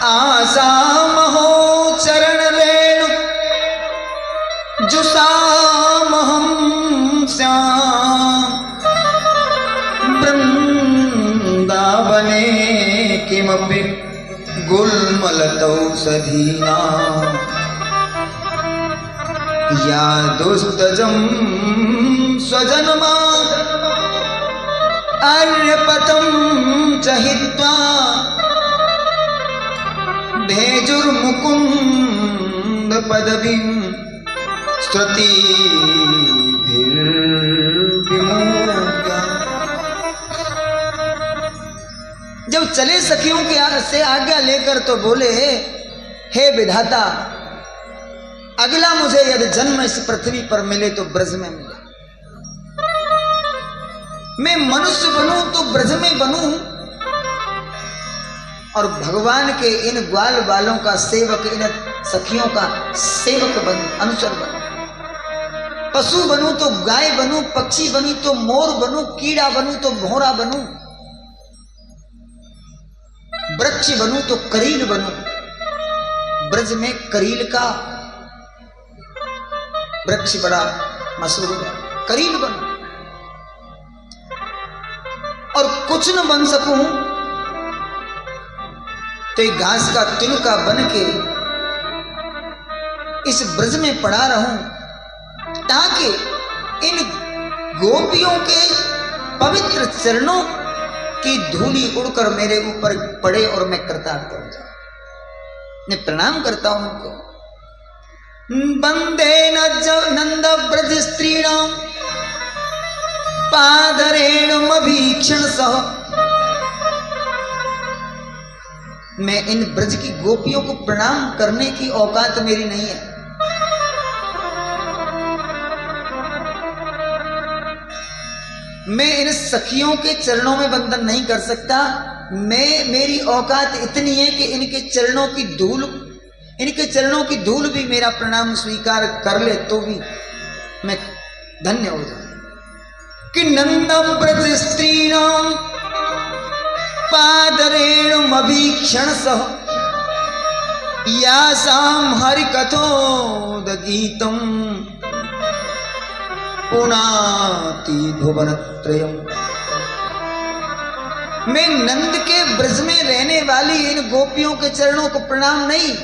आसामहो चरण रेणु जुसामहं श्याम वृंदावने किमपि गुल्मलतौषधीना या दुस्तजं स्वजन्मा आर्यपतं च हित्वा भेजुर्मुकुन्द पदवीं श्रुतिभिर्विमोह्य। जब चले सखियों के से आज्ञा लेकर तो बोले, हे विधाता, अगला मुझे यदि जन्म इस पृथ्वी पर मिले तो ब्रज में मिले। मैं मनुष्य बनूं तो ब्रज में बनूं और भगवान के इन ग्वाल बालों का सेवक, इन सखियों का सेवक बनूं, अनुचर बनूं। पशु बनूं तो गाय बनूं, पक्षी बनूं तो मोर बनूं, कीड़ा बनूं तो भौरा बनूं, वृक्ष बनूं तो करील बनूं। ब्रज में करील का वृक्ष बड़ा मशहूर है, करील बनूं। और कुछ न बन सकूं तो एक घास का तिनका बन के इस ब्रज में पड़ा रहूं, ताकि इन गोपियों के पवित्र चरणों की धूली उड़कर मेरे ऊपर पड़े और मैं कृतार्थ हो जाऊं। मैं प्रणाम करता हूं उनको। वंदे नंद ब्रज स्त्रीणां पादरेणुमभीक्षण सह। मैं इन ब्रज की गोपियों को प्रणाम करने की औकात मेरी नहीं है। मैं इन सखियों के चरणों में बंधन नहीं कर सकता। मेरी औकात इतनी है कि इनके चरणों की धूल भी मेरा प्रणाम स्वीकार कर ले तो भी मैं धन्य हो जाऊं। कि नंदम ब्रज स्त्रीणां पादरेणुमभीक्षण सह यासां हरिकथोदगीतं पुनाति भुवनत्रयम्। मैं नंद के ब्रज में रहने वाली इन गोपियों के चरणों को प्रणाम नहीं,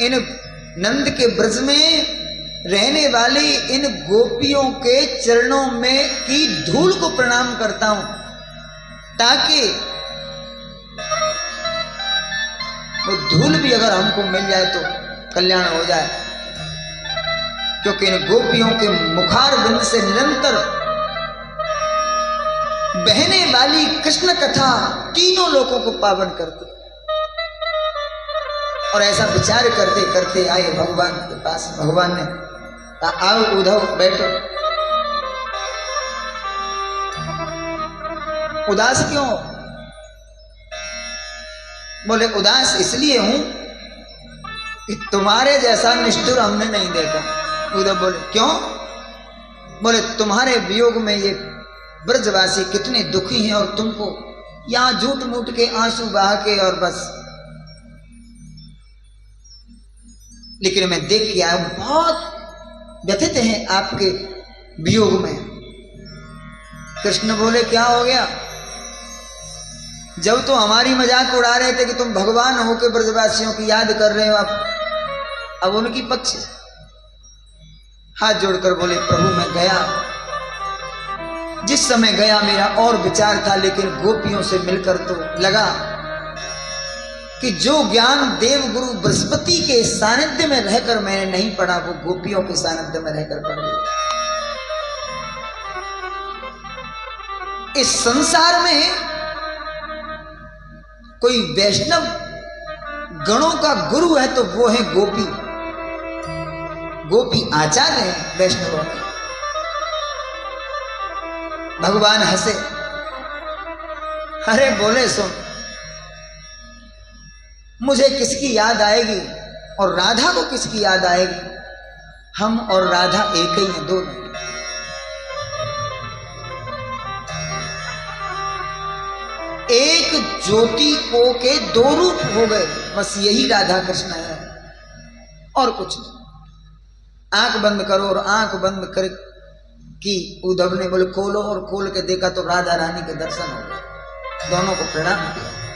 इन नंद के ब्रज में रहने वाली इन गोपियों के चरणों में की धूल को प्रणाम करता हूं, ताकि वो धूल भी अगर हमको मिल जाए तो कल्याण हो जाए। क्योंकि इन गोपियों के मुखार बिंद से निरंतर बहने वाली कृष्ण कथा तीनों लोगों को पावन करती। और ऐसा विचार करते करते आए भगवान के पास। भगवान ने कहा, आओ उद्धव बैठो। उदास क्यों? बोले उदास इसलिए हूं कि तुम्हारे जैसा निष्ठुर हमने नहीं देखा। उद्धव बोले क्यों? बोले तुम्हारे वियोग में ये ब्रजवासी कितने दुखी हैं और तुमको यहां झूठ मूठ के आंसू बहा के और बस। लेकिन मैं देख के आया, बहुत व्यथित हैं आपके वियोग में। कृष्ण बोले क्या हो गया? जब तो हमारी मजाक उड़ा रहे थे कि तुम भगवान हो के ब्रजवासियों की याद कर रहे हो, अब उनकी पक्ष हाथ जोड़कर बोले प्रभु मैं गया, जिस समय गया मेरा और विचार था, लेकिन गोपियों से मिलकर तो लगा कि जो ज्ञान देवगुरु बृहस्पति के सानिध्य में रहकर मैंने नहीं पढ़ा, वो गोपियों के सानिध्य में रहकर पढ़ लिया। इस संसार में कोई वैष्णव गणों का गुरु है तो वो है गोपी। गोपी आचार्य है वैष्णवों के। भगवान हंसे, अरे बोले सुन, मुझे किसकी याद आएगी और राधा को किसकी याद आएगी? हम और राधा एक ही हैं, दो नहीं। एक ज्योति को के दो रूप हो गए, बस यही राधा कृष्ण है और कुछ नहीं। आंख बंद करो, और आंख बंद कर की उद्धव ने बोले खोलो, और खोल के देखा तो राधा रानी के दर्शन हो गए। दोनों को प्रणाम किया।